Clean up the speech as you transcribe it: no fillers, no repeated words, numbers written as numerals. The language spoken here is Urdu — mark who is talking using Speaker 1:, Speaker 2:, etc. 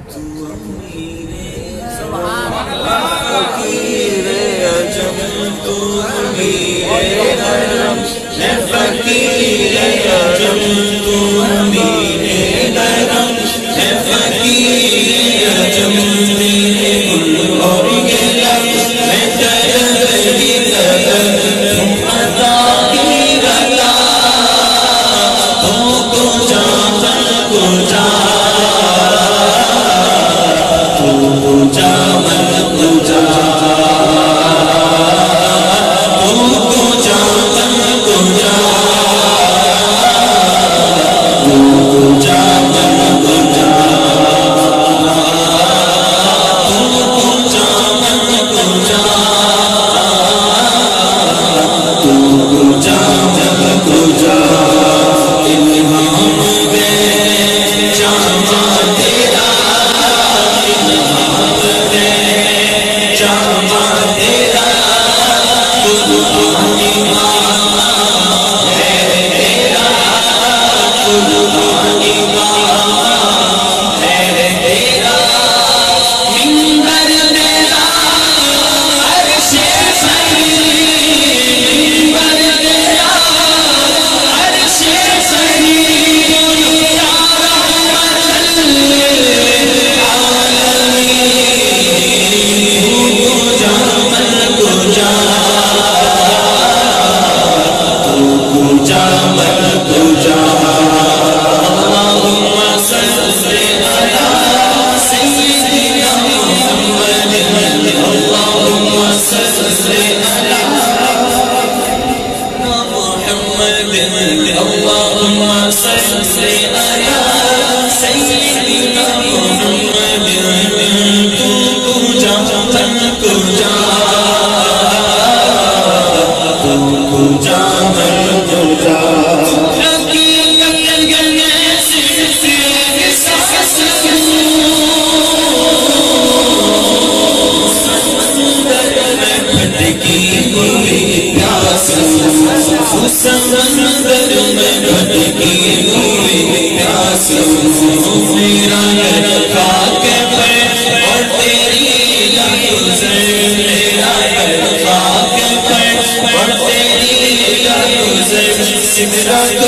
Speaker 1: فقیر عجم تو امیر حرم ہے، فقیر عجم تو امیر حرم ہے، فقیر عجم اور یہ لفظ میں طلب ہی طلب تم عطا کی عطا، تم کو جا من کو جا، تم کو جا من کو جا، تم کو جا من کو جا، تم کو جا من کو جا، تم کو جا من کو جا، تم کو جا من کو جا، الہام دے جامع تیرا، الہام دے جامع تیرا، قرآن امام ہے تیرا، قرآن امام ہے تیرا، منبر تیرا عرش سری، منبر تیرا عرش سری، یا رحمت للعالمین، تو جا من کو جا، تو جا من کو جا، اللہم صلی علی سیدنا محمد، اللہم صلی علی محمد، اللہم صلی علی سیدنا محمد، تو جا من کو جا، تو جا من کو جا، حقیقت گنے صرف احساس سمندر میں بھٹکی ہوئی پیاس، سمندر میں بھٹکی ہوئی پیاس، میرا خاک پر اور تیری گزر، میرا خاک پر اور تیری گزر، سدرۃ